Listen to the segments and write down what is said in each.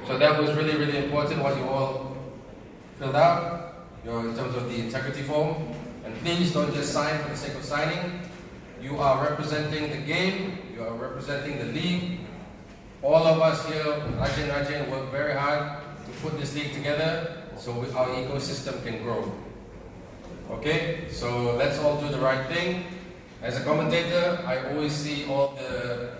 So that was really, really important what you all filled out, in terms of the integrity form. And please don't just sign for the sake of signing. You are representing the game, you are representing the league. All of us here, Rajan, work very hard to put this league together so our ecosystem can grow. Okay, so let's all do the right thing. As a commentator, I always see all the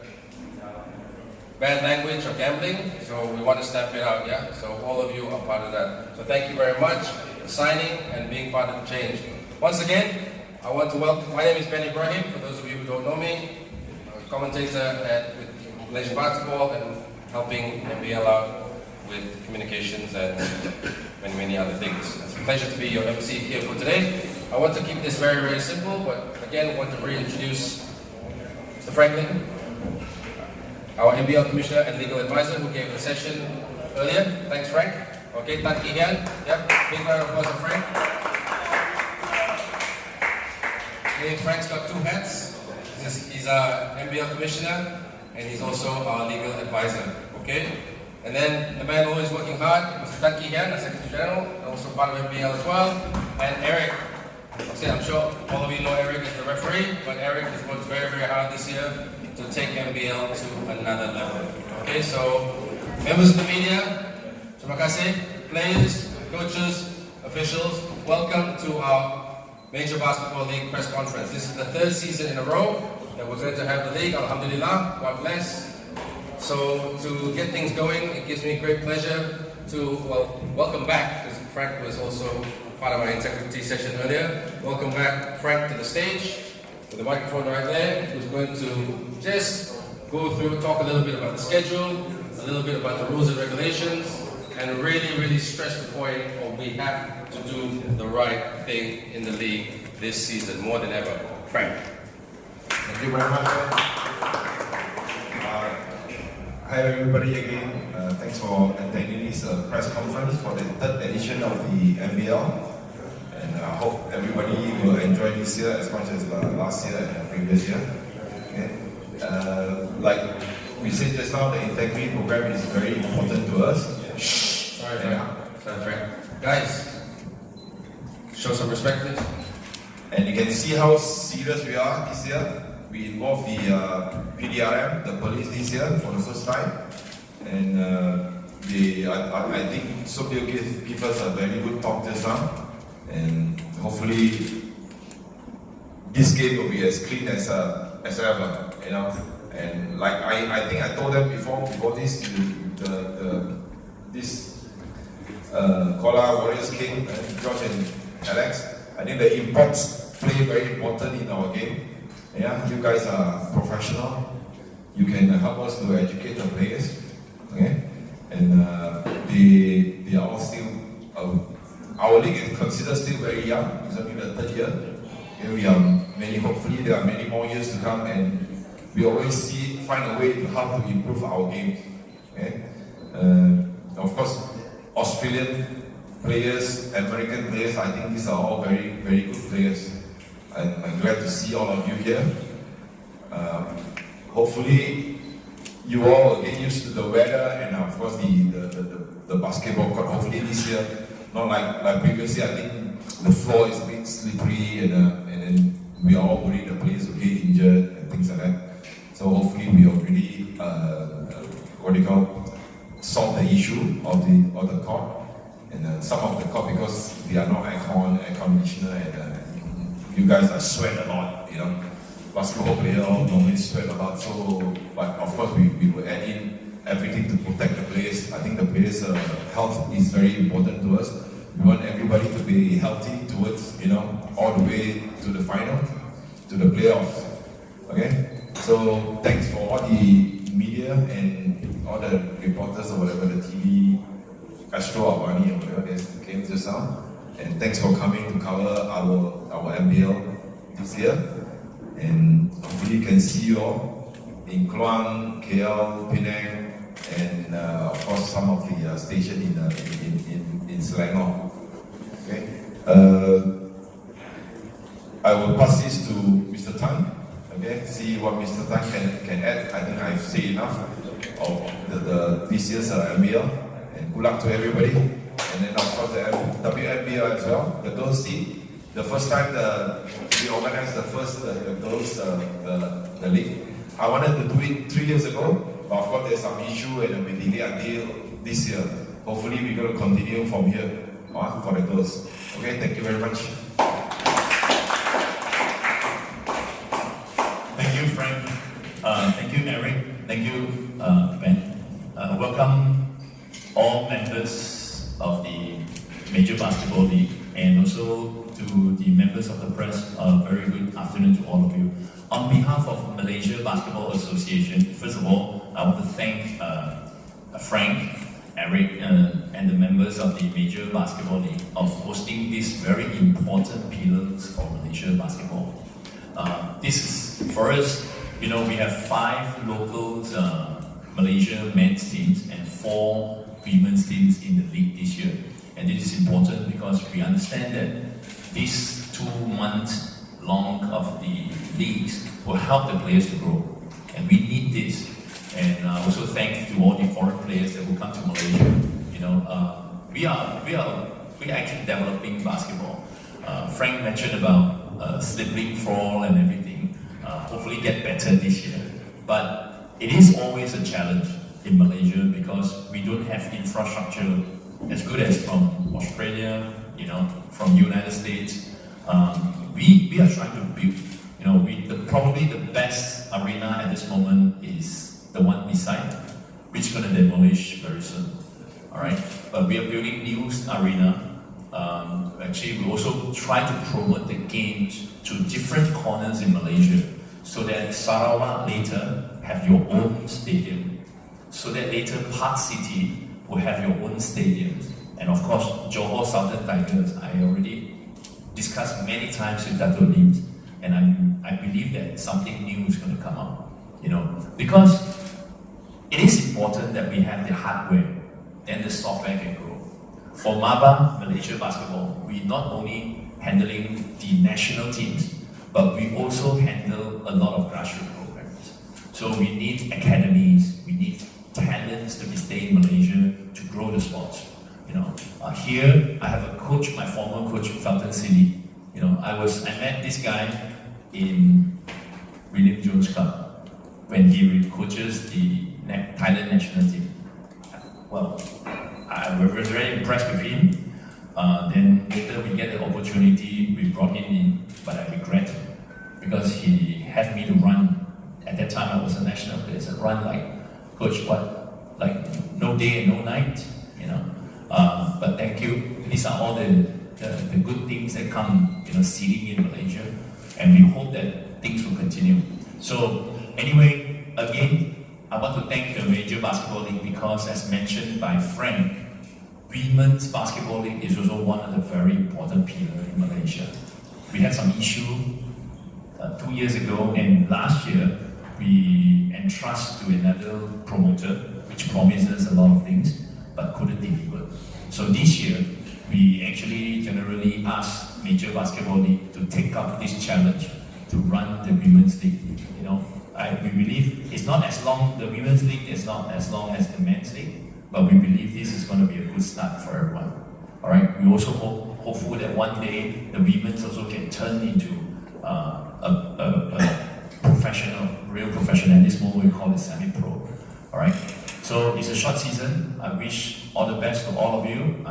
bad language or gambling, so we want to stamp it out, yeah? So all of you are part of that. So thank you very much for signing and being part of the change. Once again, I want to welcome, my name is Ben Ibrahim, for those of you who don't know me. I'm a commentator with Malaysian basketball and helping MBL out with communications and many other things. It's a pleasure to be your MC here for today. I want to keep this very, very simple, but again, I want to reintroduce Mr. Franklin, our MBL Commissioner and Legal Advisor who gave the session earlier. Thanks, Frank. Okay, Tan Ki Hian. Yep, big round of applause for Frank. Okay, Frank's got two hats. He's our MBL Commissioner and he's also our Legal Advisor. Okay? And then the man always working hard, Mr. Tan Ki Hian, the Secretary General, and also part of MBL as well. And Eric. I'm sure all of you know Eric is the referee, but Eric has worked very, very hard this year to take MBL to another level. Okay, so members of the media, terima kasih, players, coaches, officials, welcome to our Major Basketball League press conference. This is the third season in a row that we're going to have the league. Alhamdulillah, God bless. So to get things going, it gives me great pleasure to welcome back, because Frank was also part of our integrity session earlier. Welcome back, Frank, to the stage with the microphone right there, who's going to just go through, talk a little bit about the schedule, a little bit about the rules and regulations, and really, really stress the point of we have to do the right thing in the league this season, more than ever. Frank. Thank you very much. Hi everybody again. Thanks for attending this press conference for the third edition of the MBL. And I hope everybody will enjoy this year as much as last year and the previous year. Okay. Like we said just now, the integrity program is very important to us. Shh. Sorry, Frank. Sorry, Frank. Guys, show some respect, please. And you can see how serious we are this year. We involved the PDRM, the police this year for the first time. And I think Sophia give us a very good talk just now. And hopefully this game will be as clean as ever, you know. And like I think I told them before this, this Kuala Warriors King, George and Alex, I think the imports play very important in our game. Yeah, you guys are professional. You can help us to educate the players. Okay, and they are all still. Our league is considered still very young. It's only the third year. Okay, we are many. Hopefully, there are many more years to come, and we always find a way to how to improve our game. Okay, of course, Australian players, American players. I think these are all very, very good players. I'm glad to see all of you here. Hopefully, you all will get used to the weather and of course the basketball court. Hopefully this year, not like previously. I think the floor is a bit slippery and then we are all worried the players will get injured and things like that. So hopefully we will really solve the issue of the court and some of the court, because they are not air conditioner and you guys are sweat a lot, you know. Basketball players normally sweat a lot, so but of course we will add in everything to protect the players. I think the players' health is very important to us. We want everybody to be healthy towards, you know, all the way to the final, to the playoffs. Okay? So thanks for all the media and all the reporters or whatever, the TV, Astro Avani or whatever that came just now. And thanks for coming to cover our MBL this year. And hopefully you can see you all in Kluang, KL, Penang, and of course some of the station in Selangor. Okay. I will pass this to Mr. Tan. Okay. See what Mr. Tan can add. I think I've said enough of this year's MBL. good luck to everybody. And then of course the WNBA as well, the girls team. The first time we organized the first the girls the league. I wanted to do it 3 years ago, but of course there's some issue and we delay until this year. Hopefully we're going to continue from here for the girls. Okay, thank you very much. Thank you, Frank. Thank you, Eric. Thank you, Ben. Welcome all members of the Major Basketball League, and also to the members of the press. A very good afternoon to all of you. On behalf of Malaysia Basketball Association, first of all, I want to thank Frank, Eric, and the members of the Major Basketball League of hosting these very important pillars for Malaysia basketball. This is, for us, you know, we have 5 local Malaysia men's teams and 4 women's teams in the league this year. And this is important because we understand that this 2 months long of the leagues will help the players to grow. And we need this. And also thanks to all the foreign players that will come to Malaysia. You know, we are actually developing basketball. Frank mentioned about sibling fall and everything. Hopefully get better this year. But it is always a challenge in Malaysia because we don't have infrastructure as good as from Australia, you know, from United States. We are trying to build, you know, probably the best arena at this moment is the one beside, which is going to demolish very soon. All right, but we are building new arena. Actually, we also try to promote the games to different corners in Malaysia, so that Sarawak later have your own stadium, so that later Park City will have your own stadiums, and of course Johor Southern Tigers. I already discussed many times with Dato' Lim, and I believe that something new is going to come up, you know, because it is important that we have the hardware, then the software can grow. For MABA Malaysia Basketball, we not only handling the national teams, but we also handle a lot of grassroots programs. So we need academies, we need talents to be stay in Malaysia to grow the sports. You know, here I have a coach, my former coach, Felton City. You know, I met this guy in William Jones Cup when he coaches the Thailand national team. Well, I was very impressed with him. Then later we get the opportunity, we brought him in, but I regret because he had me to run. At that time I was a national player, so run like, coach, what? Like no day and no night, you know. But thank you. These are all the good things that come, you know, seeding in Malaysia, and we hope that things will continue. So anyway, again, I want to thank the Major Basketball League because, as mentioned by Frank, Women's Basketball League is also one of the very important pillars in Malaysia. We had some issue 2 years ago, and last year we entrust to another promoter which promises a lot of things but couldn't deliver. So this year we actually generally ask Major Basketball League to take up this challenge to run the Women's League. You know, we believe it's not as long, the Women's League is not as long as the Men's League, but we believe this is going to be a good start for everyone. All right, we also hopeful that one day the women's also can turn into a professional, real professional. At this moment we call it semi-pro. All right, so it's a short season. I wish all the best to all of you.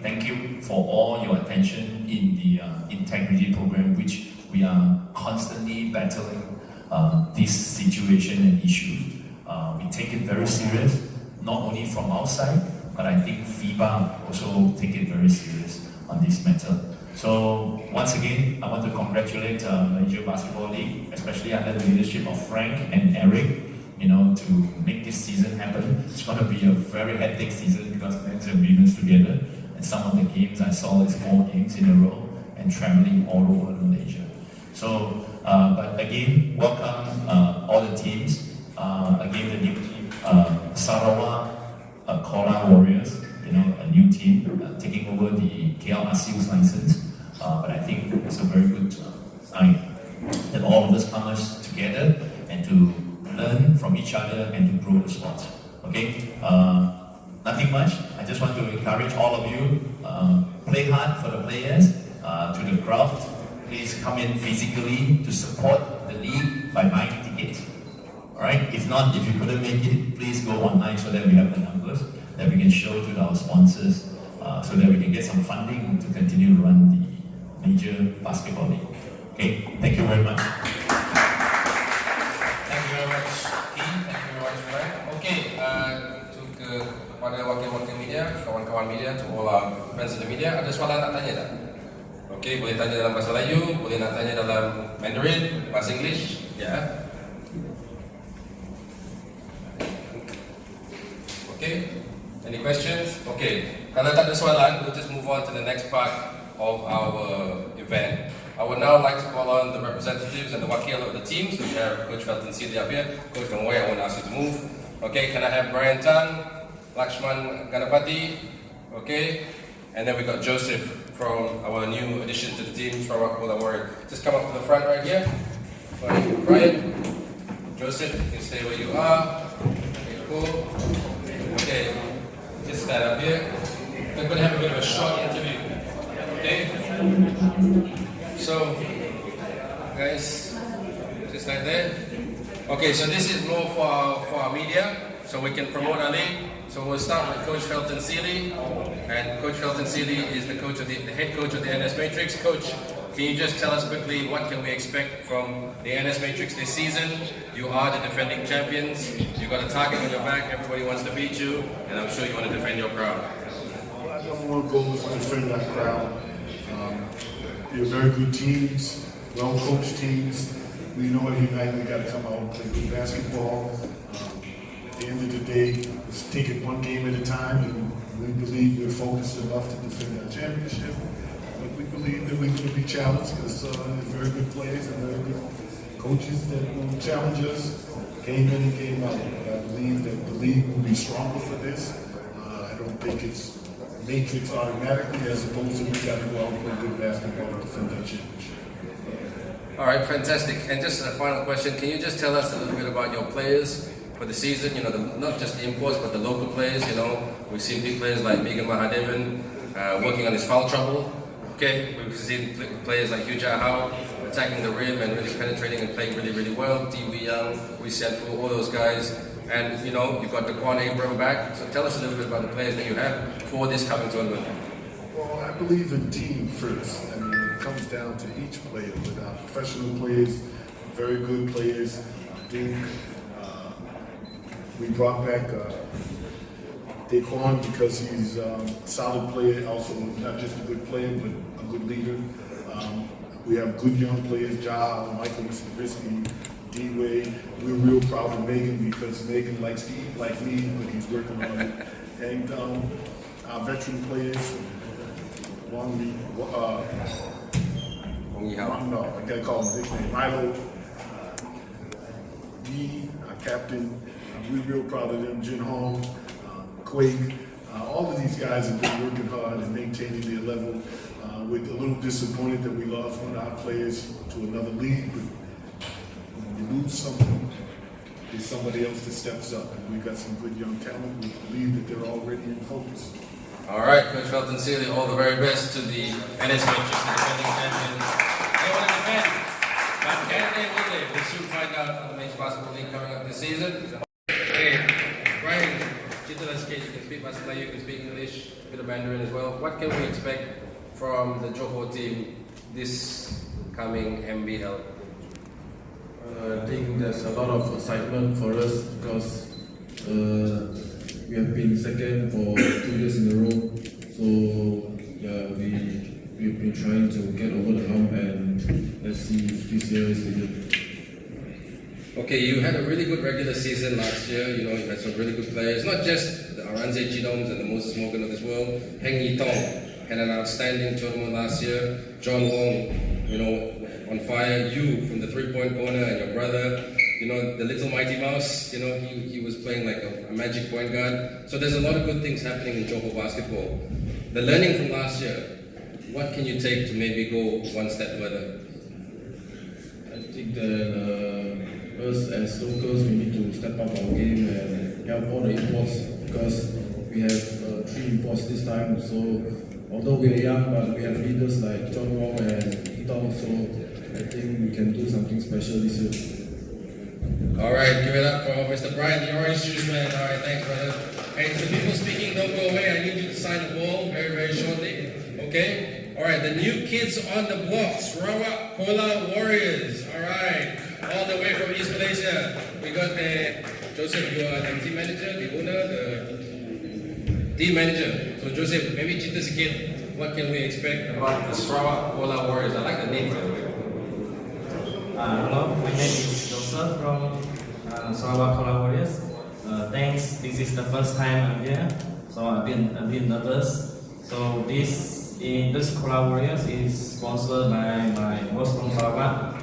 Thank you for all your attention in the integrity program, which we are constantly battling this situation and issues. We take it very serious, not only from outside, but I think FIBA also take it very serious on this matter. So once again, I want to congratulate Malaysia Basketball League, especially under the leadership of Frank and Eric, you know, to make this season happen. It's going to be a very hectic season because men's and women's together, and some of the games I saw is 4 games in a row and traveling all over Malaysia. So, but again, welcome all the teams. Again, the new team, Sarawak Kora Warriors, you know, a new team taking over the KL Asil's license. But I think it's a very good sign that all of us come together and to learn from each other and to grow the sport. Okay. nothing much. I just want to encourage all of you, play hard for the players, to the crowd. Please come in physically to support the league by buying tickets. Alright, if not, if you couldn't make it, please go online so that we have the numbers that we can show to our sponsors, so that we can get some funding to continue to run the major basketball league. Okay, thank you very much. Thank you very much, Keith. Thank you very much, Frank. Okay, kepada wakil-wakil media, kawan-kawan media, to all our friends in the media, ada soalan nak tanya tak? Okay, boleh tanya dalam bahasa Melayu, boleh nak tanya dalam Mandarin, bahasa English, ya. Okay, any questions? Okay, kalau tak ada soalan, we'll just move on to the next part of our event. I would now like to call on the representatives and the wakil of the teams. So we have Coach Felton Seeley up here. Coach, don't worry, I won't ask you to move. Okay, can I have Brian Tan, Lakshman Ganapati, okay, and then we got Joseph from our new addition to the team, Sarawak Bola Warrior. Just come up to the front right here. Brian, Joseph, you can stay where you are. Okay, cool. Okay, just stand up here. We're going to have a bit of a short interview. Okay? So, guys, just like that. Okay, so this is more for our media, so we can promote our league. So we'll start with Coach Felton Seeley, and Coach Felton Seeley is the head coach of the NS Matrix. Coach, can you just tell us quickly what can we expect from the NS Matrix this season? You are the defending champions. You got a target on your back. Everybody wants to beat you, and I'm sure you want to defend your crown. Well, our number one goal is to defend that crown. They're very good teams, well-coached teams. We know every night we got to come out and play good basketball. At the end of the day, let's take it one game at a time, and we believe we're focused enough to defend our championship. But we believe that we're going to be challenged because there's very good players and very good coaches that will challenge us game in and game out. But I believe that the league will be stronger for this. I don't think it's matrix automatically, as opposed to we got to go out and play good basketball to defend that championship. All right, fantastic. And just a final question, can you just tell us a little bit about your players for the season? You know, not just the imports, but the local players. You know, we've seen big players like Megan Mahadevan working on his foul trouble. Okay, we've seen players like Hu Jia Hao attacking the rim and really penetrating and playing really, really well. Di Wei Young, Wei Xian Fu, all those guys. And you know, you've got Daquan Abram back. So tell us a little bit about the players that you have for this coming tournament. Well, I believe in team first. I mean, it comes down to each player. With our professional players, very good players, Duke. We brought back Daquan because he's a solid player, also not just a good player, but a good leader. We have good young players, Ja, Michael Mr. D-Way. We're real proud of Megan because Megan likes to eat like me, but he's working on it. And our veteran players, I gotta call him big name, Milo, Yi, our captain. We're real proud of them, Jin Hong, Quake. All of these guys have been working hard and maintaining their level. We're a little disappointed that we lost one of our players to another league, but when you lose something, there's somebody else that steps up. And we've got some good young talent. We believe that they're already in focus. All right, Coach Felton Seeley, all the very best to the NS Matrix, the defending champions. They want to defend, but can they, will they? We'll soon find out on the Major Basketball League coming up this season. Okay, Brian, you can speak Bahasa Melayu, you can speak English, a bit of Mandarin as well. What can we expect from the Johor team this coming MBL? I think there's a lot of excitement for us because we have been second for 2 years in a row. So yeah, we've been trying to get over the hump, and let's see if this year is the year. Okay, you had a really good regular season last year. You know, you had some really good players, not just the Aranze Genomes and the Moses Morgan of this world. Heng Yi Tong had an outstanding tournament last year. John Wong, you know, on fire. You from the three-point corner, and your brother, you know, the little Mighty Mouse, you know, he was playing like a magic point guard. So there's a lot of good things happening in Johor basketball. The learning from last year, what can you take to maybe go one step further? I think that us as locals, we need to step up our game and help all the imports, because we have 3 imports this time. So although we are young, but we have leaders like John Wong and Itong, so I think we can do something special this year. All right, give it up for Mr. Brian, the orange juice man. All right, thanks, brother. Hey, to the people speaking, don't go away. I need you to sign the ball very, very shortly. Okay? All right, the new kids on the block, Sarawak Kola Warriors. All right, all the way from East Malaysia. We got the Joseph, you are the team manager, the owner, the team manager. So Joseph, maybe cerita sikit, what can we expect about the Sarawak Kola Warriors? I like the name, by the way. Hello, my name is Joseph from Sarawak Kola Warriors. Thanks, this is the first time I'm here, so I've been a bit nervous. So this Kola Warriors is sponsored by my boss from Sarawak.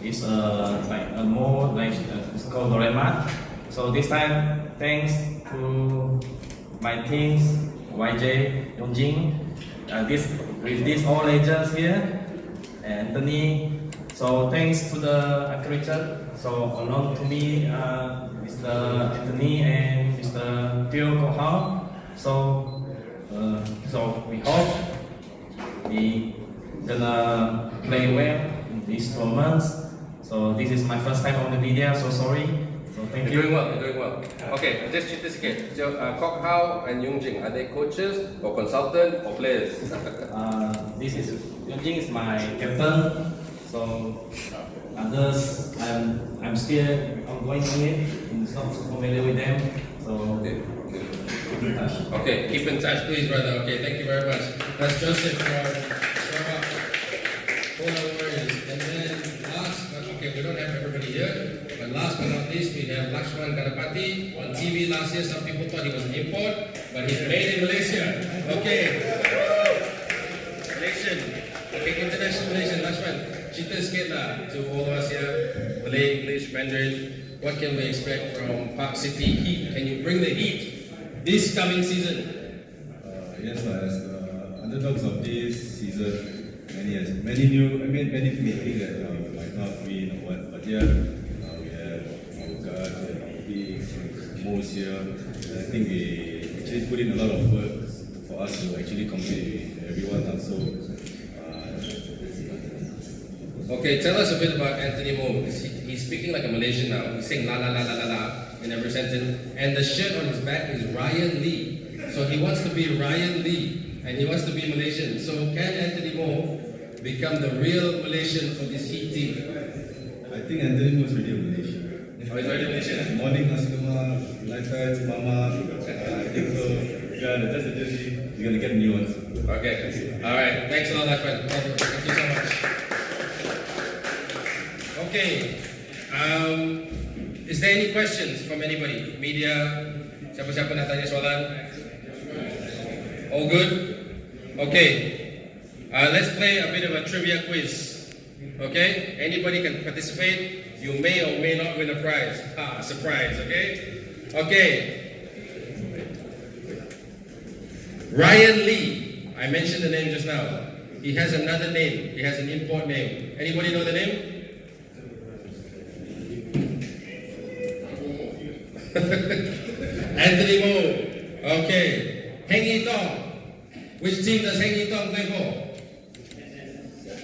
It's like a more like it's called Doraemon. So this time, thanks to my teams, YJ, Yongjing, with these all legends here, Anthony. So thanks to the encourager. So along to me, Mr. Anthony and Mr. Phil Kohao. So we hope we gonna play well in these tournaments. So this is my first time on the video, so sorry. So thank you. You're doing well, you're doing well. Okay, just cerita sikit. So, Kok Hao and Yongjing, are they coaches or consultant or players? Yongjing is my captain. So others, I'm still ongoing on it. I'm not so familiar with them. So keep in touch. Okay, keep in touch, please, brother. Okay, thank you very much. That's Joseph from Sarawak Kola Warriors. And then last, but okay, we don't have everybody here. But last but not least, we have Lakshman Ganapati. On TV last year, some people thought he was an import, but he's made in Malaysia. Okay. Malaysian. Okay, international Malaysian. Lakshman, cerita sikit lah to all of us here. Malay, English, Mandarin. What can we expect from Park City Heat? Can you bring the heat this coming season? Yes, as the underdogs of this season, many people may think that we might not win or what, but yeah, we have our guys, most here, and I think we actually put in a lot of work for us to actually compete with everyone. Okay, tell us a bit about Anthony Mo. He's speaking like a Malaysian now. He's saying la la la la la la in every sentence. And the shirt on his back is Ryan Lee. So he wants to be Ryan Lee and he wants to be Malaysian. So can Anthony Mo become the real Malaysian for this Heat team? I think Anthony was already a Malaysian. Oh, he's already Malaysian? Morning nasi lemak, nighttime mama. I think so. Yeah, that's the jersey. You're gonna get new ones. Okay. All right. Thanks a lot, my friend. Thank you so much. Okay. Is there any questions from anybody? Media? Siapa-siapa nak tanya soalan? All good? Okay. Let's play a bit of a trivia quiz. Okay? Anybody can participate. You may or may not win a prize. Surprise, okay? Okay. Ryan Lee. I mentioned the name just now. He has another name. He has an import name. Anybody know the name? Anthony Mo. Okay. Heng Yi Tong. Which team does Heng Yi Tong play for?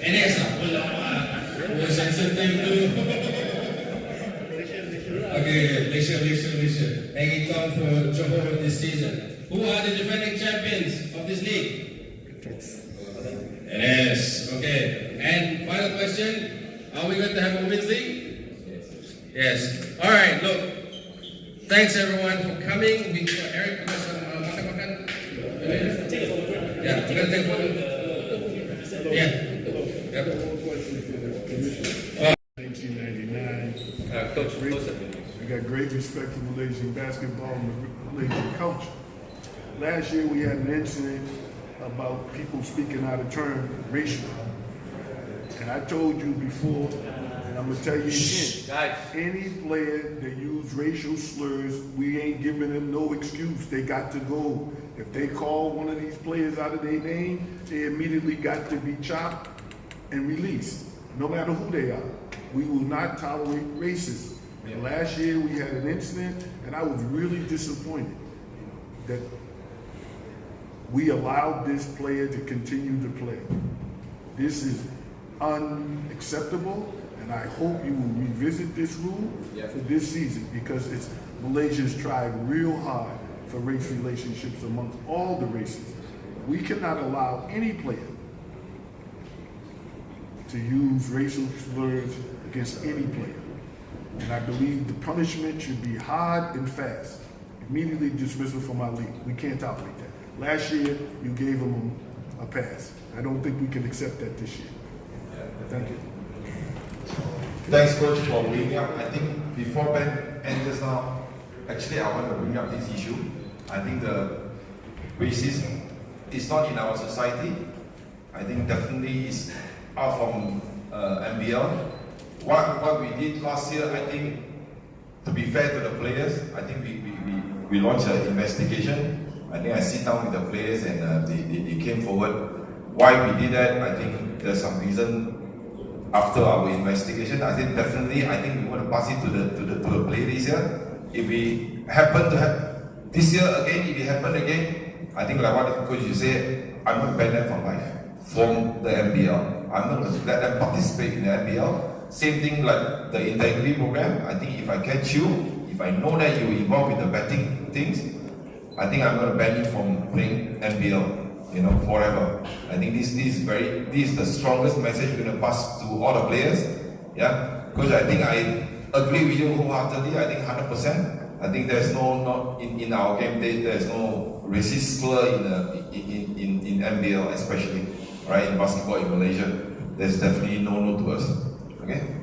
NS. What's that thing do? Okay, Malaysia. Heng Yi Tong for Johor this season. Who are the defending champions of this league? NS. Okay. And final question. Are we going to have a women's league? Yes. All right, look. Thanks everyone for coming. We got Eric, makan. Yeah, we're gonna take one. Yeah. Yep. 1999. Coach, I got great respect for Malaysian basketball and the Malaysian culture. Last year we had an incident about people speaking out of turn racial. And I told you before, and I'm gonna tell you again, guys. any player that use racial slurs, we ain't giving them no excuse. They got to go. If they call one of these players out of their name, they immediately got to be chopped and released, no matter who they are. We will not tolerate racism. And last year we had an incident, and I was really disappointed. that we allowed this player to continue to play. This is unacceptable, and I hope you will revisit this rule for this season, because Malaysia's tried real hard for race relationships amongst all the races. We cannot allow any player to use racial slurs against any player. And I believe the punishment should be hard and fast. Immediately dismissal from our league. We can't tolerate that. Last year, you gave him a pass. I don't think we can accept that this year. Thank you. Thanks, Coach, for bringing up. I think before Ben enters now, actually I want to bring up this issue. I think the racism is not in our society. I think definitely is out from MBL. What we did last year, I think, to be fair to the players, I think we launched an investigation. I think I sit down with the players and they came forward. Why we did that, I think there's some reason after our investigation. I think definitely, we want to pass it to the player this year. If we happen to have this year again, if it happen again, I think like what the coach you said, I'm not ban them from life, from the MBL. I'm not going to let them participate in the MBL. Same thing like the integrity program. I think if I catch you, if I know that you're involved with the betting things, I think I'm going to ban you from playing MBL, forever. I think this is the strongest message we're going to pass to all the players. Yeah, because I think I agree with you wholeheartedly. I think 100%. I think there's not in our game there's no racist slur in MBL, especially right in basketball in Malaysia. There's definitely no to us. Okay.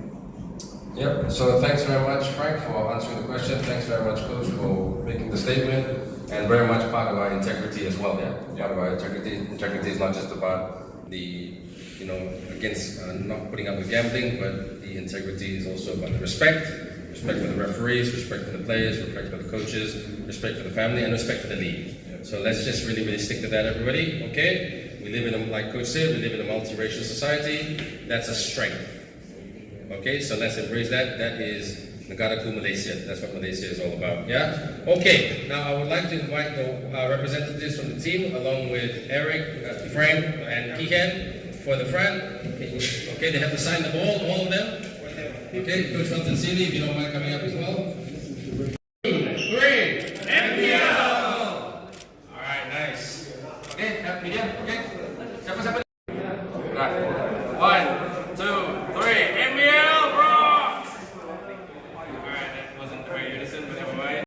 Yep. So thanks very much, Frank, for answering the question. Thanks very much, Coach, for making the statement, and very much part of our integrity as well. Yeah. Part of our integrity. Integrity is not just about the, against not putting up with gambling, but the integrity is also about the respect for the referees, respect for the players, respect for the coaches, respect for the family, and respect for the league. So let's just really stick to that, everybody. Okay. We live in like Coach said, we live in a multiracial society. That's a strength. Okay, so let's embrace that. That is Negaraku Malaysia. That's what Malaysia is all about. Yeah? Okay, now I would like to invite the representatives from the team, along with Eric, Frank, and Kihan for the front. Okay, they have to sign the ball, all of them. Okay, Coach Felton Seeley, if you don't mind coming up as well.